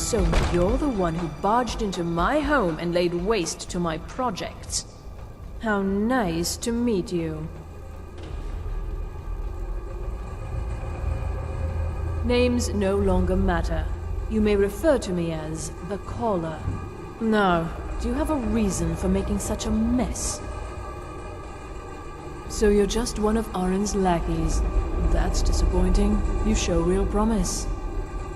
So you're the one who barged into my home and laid waste to my projects. How nice to meet you. Names no longer matter. You may refer to me as the Caller. Now, do you have a reason for making such a mess? So you're just one of Arin's lackeys. That's disappointing. You show real promise.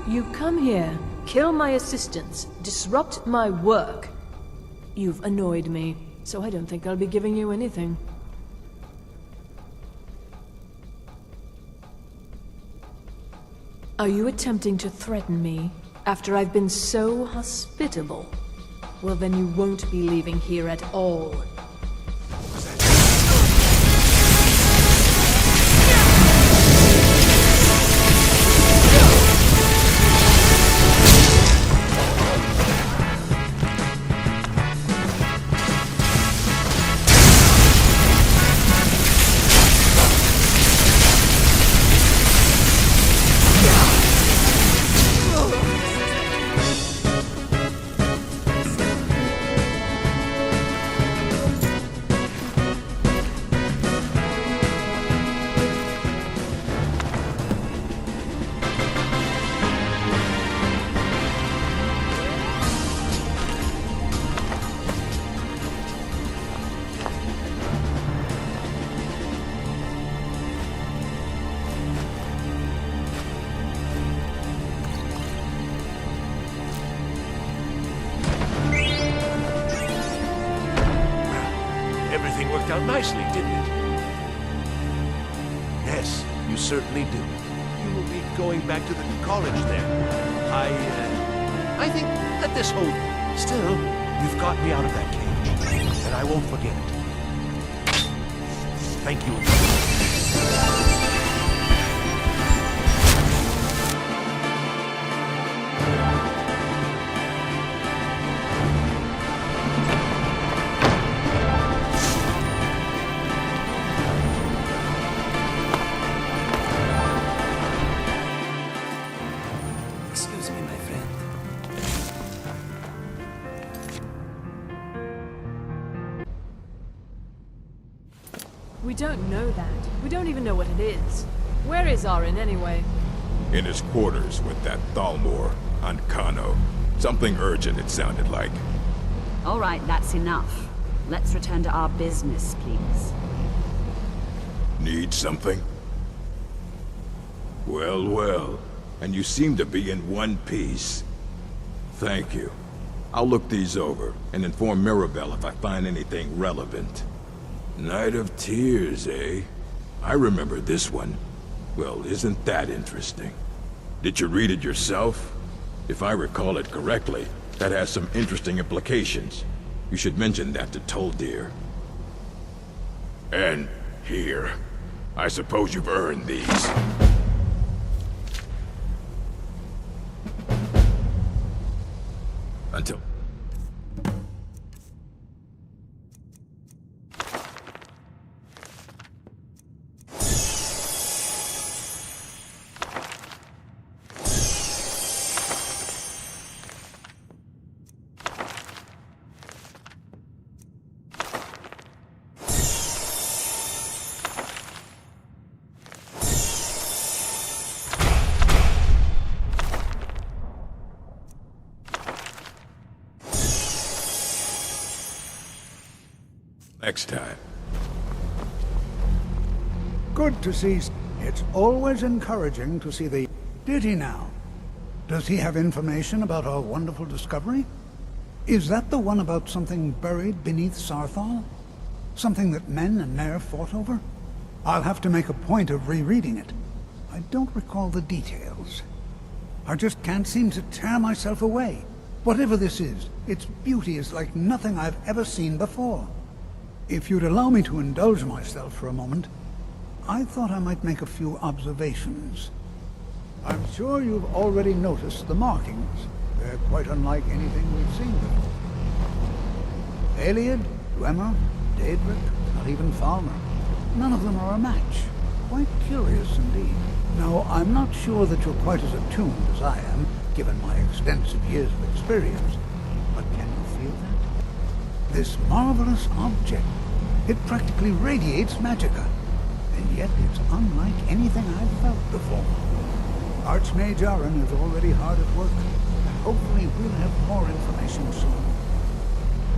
You come here, kill my assistants, disrupt my work. You've annoyed me, so I don't think I'll be giving you anything. Are you attempting to threaten me after I've been so hospitable? Well, then you won't be leaving here at all. Everything worked out nicely, didn't it? Yes, you certainly do. You will be going back to the college then. I think that this whole... Still, you've got me out of that cage, and I won't forget it. Thank you. Excuse me, my friend. We don't know that. We don't even know what it is. Where is Arin anyway? In his quarters with that Thalmor on Kano. Something urgent, it sounded like. All right, that's enough. Let's return to our business, please. Need something? Well, well. And you seem to be in one piece. Thank you. I'll look these over and inform Mirabelle if I find anything relevant. Night of Tears, eh? I remember this one. Well, isn't that interesting? Did you read it yourself? If I recall it correctly, that has some interesting implications. You should mention that to Toldir. And here. I suppose you've earned these. Until... next time. Good to see. It's always encouraging to see the... Did he now? Does he have information about our wonderful discovery? Is that the one about something buried beneath Sarthal? Something that men and Mare fought over? I'll have to make a point of rereading it. I don't recall the details. I just can't seem to tear myself away. Whatever this is, its beauty is like nothing I've ever seen before. If you'd allow me to indulge myself for a moment, I thought I might make a few observations. I'm sure you've already noticed the markings. They're quite unlike anything we've seen before. Aliad, Dwemer, Daedric, not even Falmer. None of them are a match. Quite curious indeed. Now, I'm not sure that you're quite as attuned as I am given my extensive years of experience. But can you feel that? This marvelous object, it practically radiates magicka, and yet it's unlike anything I've felt before. Archmage Aaron is already hard at work, and hopefully we'll have more information soon.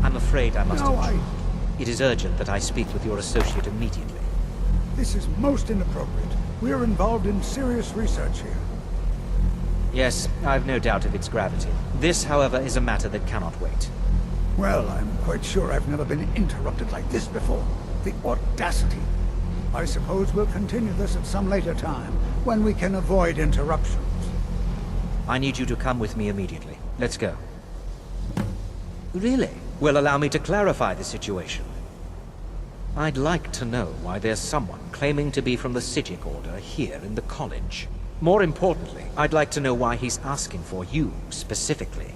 I'm afraid I must No, intrude. It is urgent that I speak with your associate immediately. This is most inappropriate. We're involved in serious research here. Yes, I've no doubt of its gravity. This, however, is a matter that cannot wait. Well, I'm quite sure I've never been interrupted like this before. The audacity. I suppose we'll continue this at some later time, when we can avoid interruptions. I need you to come with me immediately. Let's go. Really? Well, allow me to clarify the situation. I'd like to know why there's someone claiming to be from the Khajiit Order here in the college. More importantly, I'd like to know why he's asking for you, specifically.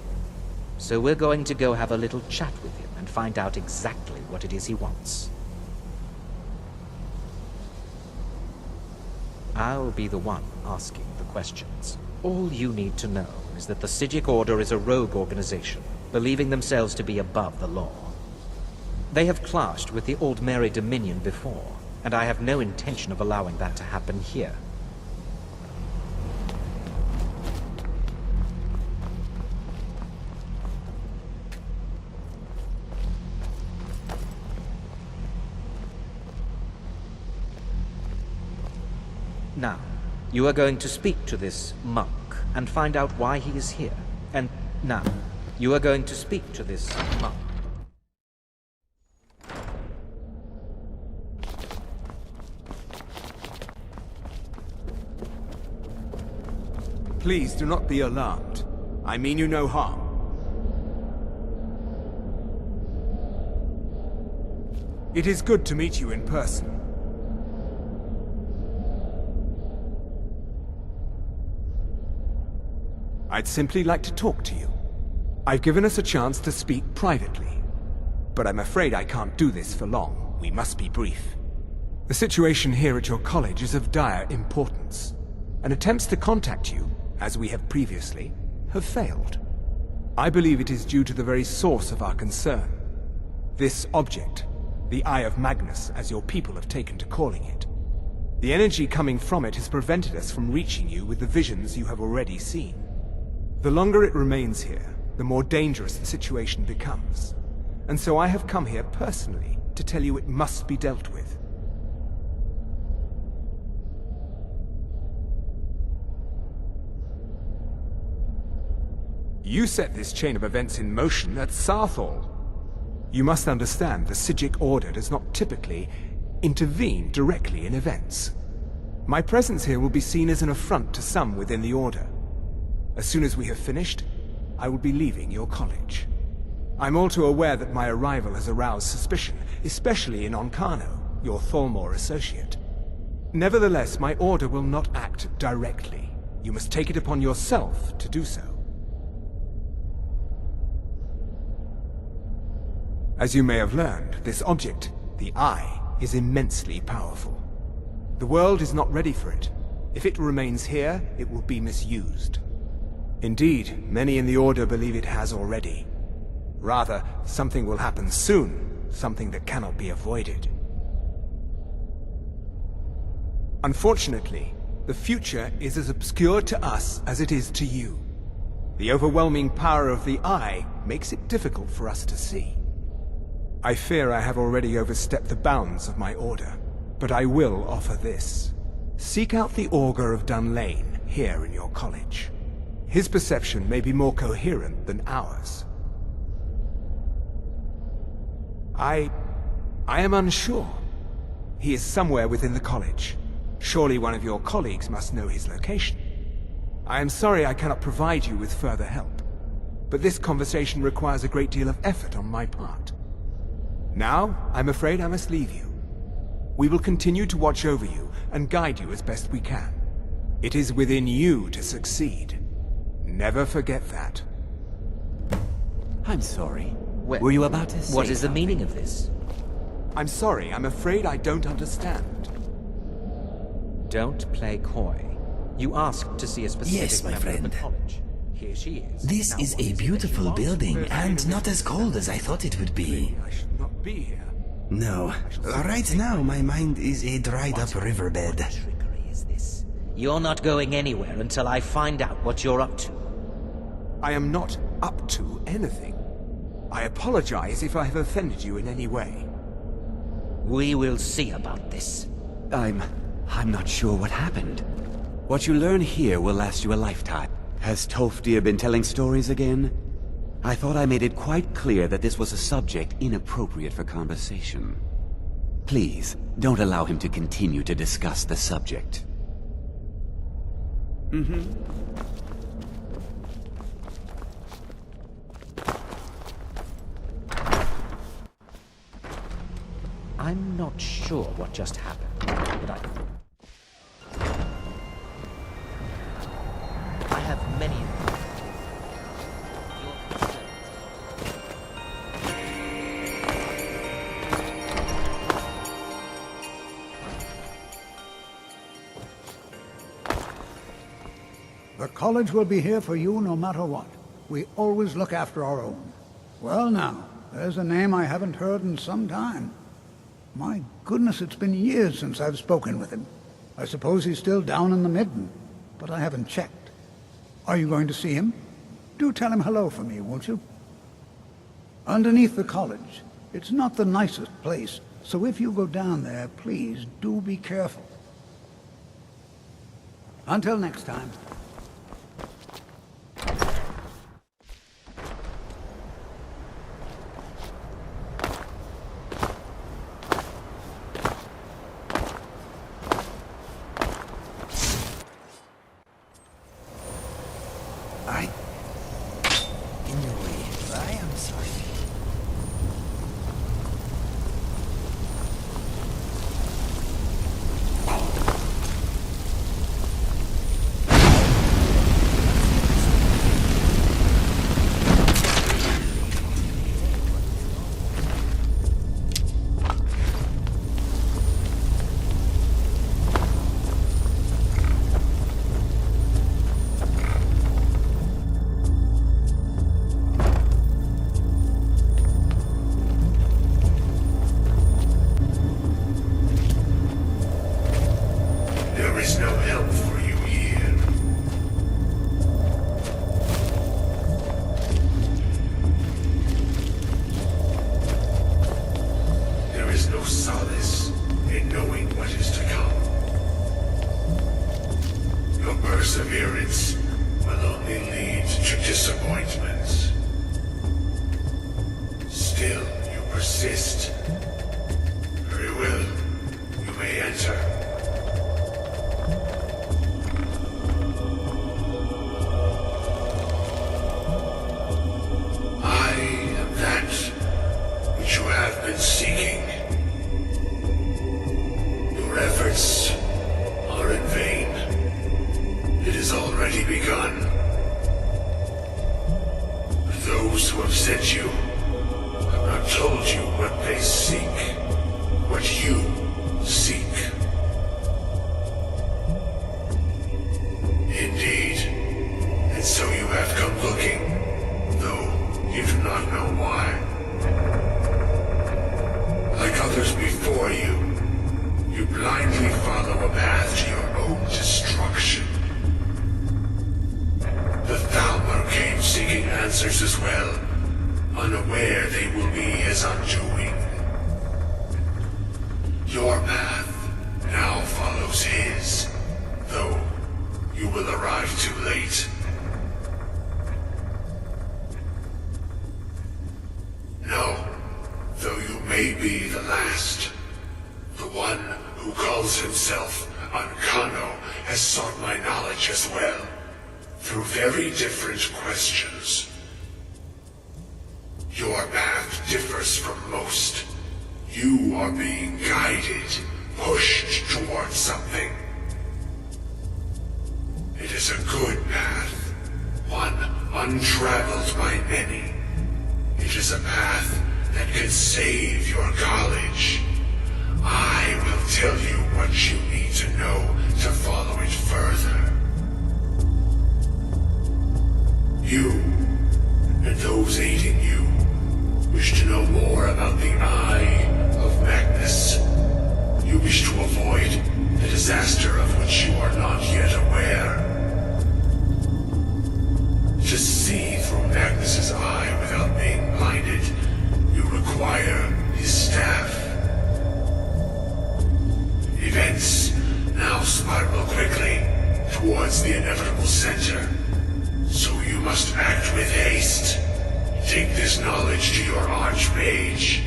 So we're going to go have a little chat with him and find out exactly what it is he wants. I'll be the one asking the questions. All you need to know is that the Khajiit Order is a rogue organization, believing themselves to be above the law. They have clashed with the Aldmeri Dominion before, and I have no intention of allowing that to happen here. Now, you are going to speak to this monk and find out why he is here. And now, you are going to speak to this monk. Please do not be alarmed. I mean you no harm. It is good to meet you in person. I'd simply like to talk to you. I've given us a chance to speak privately, but I'm afraid I can't do this for long. We must be brief. The situation here at your college is of dire importance, and attempts to contact you, as we have previously, have failed. I believe it is due to the very source of our concern. This object, the Eye of Magnus, as your people have taken to calling it. The energy coming from it has prevented us from reaching you with the visions you have already seen. The longer it remains here, the more dangerous the situation becomes. And so I have come here personally to tell you it must be dealt with. You set this chain of events in motion at Sarthal. You must understand the Khajiit Order does not typically intervene directly in events. My presence here will be seen as an affront to some within the Order. As soon as we have finished, I will be leaving your college. I'm all too aware that my arrival has aroused suspicion, especially in Onkano, your Thalmor associate. Nevertheless, my order will not act directly. You must take it upon yourself to do so. As you may have learned, this object, the Eye, is immensely powerful. The world is not ready for it. If it remains here, it will be misused. Indeed, many in the Order believe it has already. Rather, something will happen soon, something that cannot be avoided. Unfortunately, the future is as obscure to us as it is to you. The overwhelming power of the Eye makes it difficult for us to see. I fear I have already overstepped the bounds of my order, but I will offer this. Seek out the Augur of Dunlane here in your college. His perception may be more coherent than ours. I am unsure. He is somewhere within the college. Surely one of your colleagues must know his location. I am sorry I cannot provide you with further help, but this conversation requires a great deal of effort on my part. Now, I'm afraid I must leave you. We will continue to watch over you and guide you as best we can. It is within you to succeed. Never forget that. I'm sorry. Well, Were you about to say what is the something? meaning of this? I'm sorry, I'm afraid I don't understand. Don't play coy. You asked to see a specific Yes, my member of the friend. college. Here's she is. This Now, is what a it that beautiful you want? building, and not as cold as I thought it would be. I should not be here. No. Right now, my mind is a dried-up riverbed. What trickery is this? You're not going anywhere until I find out what you're up to. I am not up to anything. I apologize if I have offended you in any way. We will see about this. I'm not sure what happened. What you learn here will last you a lifetime. Has Tolfdir been telling stories again? I thought I made it quite clear that this was a subject inappropriate for conversation. Please, don't allow him to continue to discuss the subject. I'm not sure what just happened, but I have many. Your concerns. The college will be here for you no matter what. We always look after our own. Well now, there's a name I haven't heard in some time. My goodness, it's been years since I've spoken with him. I suppose he's still down in the Midden, but I haven't checked. Are you going to see him? Do tell him hello for me, won't you? Underneath the college. It's not the nicest place, so if you go down there, please do be careful. Until next time. In your way. I am sorry. There is no help for you here. There is no solace in knowing what is to come. Your perseverance will only lead to disappointments. Still, you persist. Very well. You may enter. I am that which you have been seeking. Your efforts are in vain. It has already begun. Those who have sent you have not told you what they seek, what you seek. Indeed. And so you have come looking, though you do not know why. Like others before you, you blindly follow a path to your own destruction. The Thalmor came seeking answers as well, unaware they will be his undoing. Your path now follows his, though you will arrive too late. No, though you may be the last. The one who calls himself Ankano has sought my knowledge as well, through very different questions. Your path differs from most. You are being guided, pushed towards something. It is a good path, one untraveled by many. It is a path that can save your college. I will tell you what you need to know to follow it further. You, and those aiding you, wish to know more about the Eye of Magnus. You wish to avoid the disaster of which you are not yet aware. To see through Magnus's eye without being blinded, you require his staff. Events now spiral quickly towards the inevitable center, so you must act with haste. Take this knowledge to your archmage.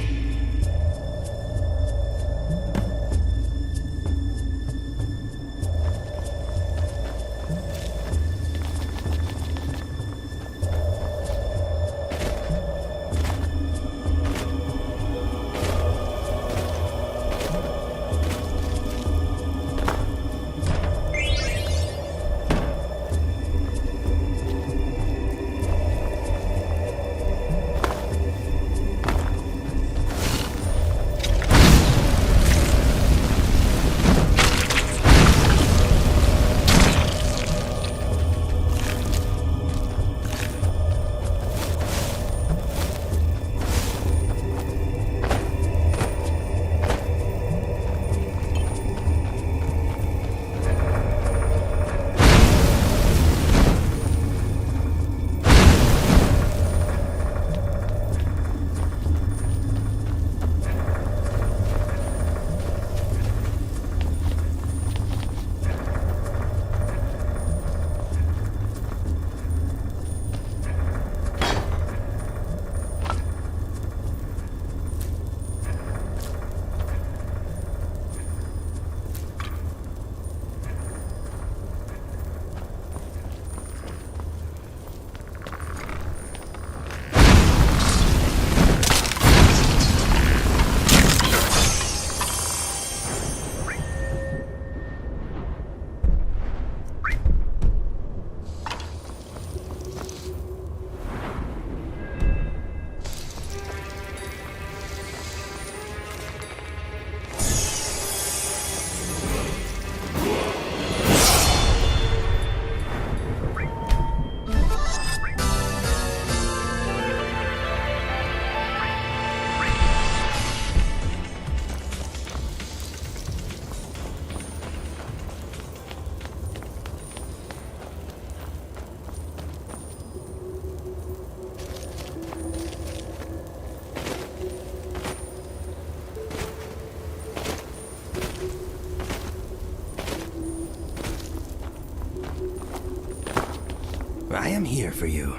I am here for you.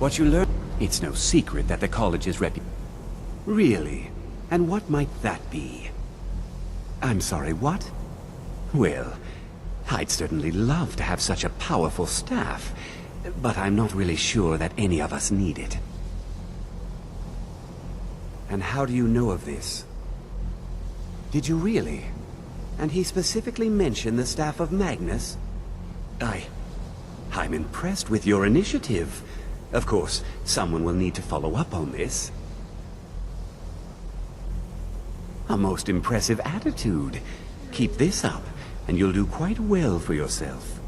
What you learn? It's no secret that the college's Really? And what might that be? I'm sorry, what? Well, I'd certainly love to have such a powerful staff, but I'm not really sure that any of us need it. And how do you know of this? Did you really? And he specifically mentioned the staff of Magnus? I'm impressed with your initiative. Of course, someone will need to follow up on this. A most impressive attitude. Keep this up, and you'll do quite well for yourself.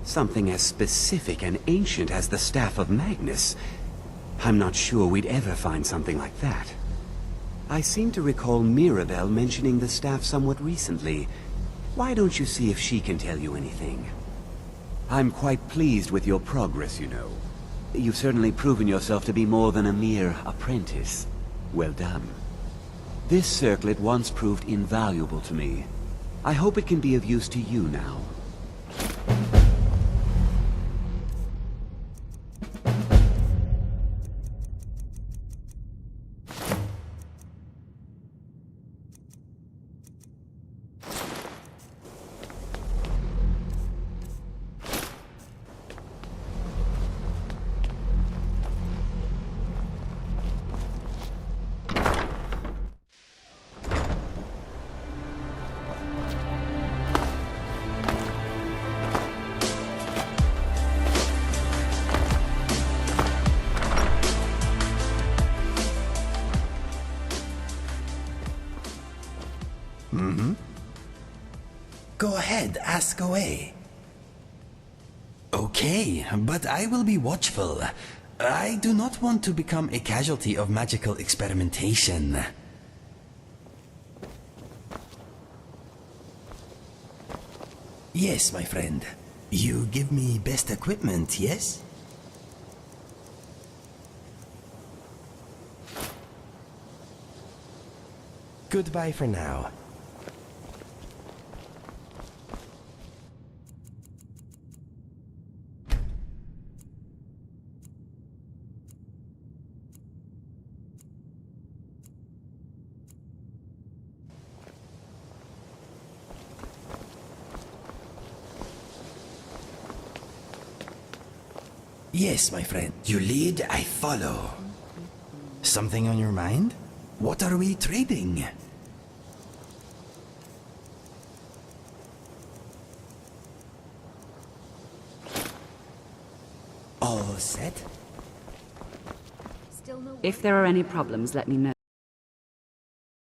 Something as specific and ancient as the Staff of Magnus. I'm not sure we'd ever find something like that. I seem to recall Mirabelle mentioning the staff somewhat recently. Why don't you see if she can tell you anything? I'm quite pleased with your progress, you know. You've certainly proven yourself to be more than a mere apprentice. Well done. This circlet once proved invaluable to me. I hope it can be of use to you now. Go ahead, ask away. Okay, but I will be watchful. I do not want to become a casualty of magical experimentation. Yes, my friend. You give me best equipment, yes? Goodbye for now. Yes, my friend. You lead, I follow. Something on your mind? What are we trading? All set? If there are any problems, let me know.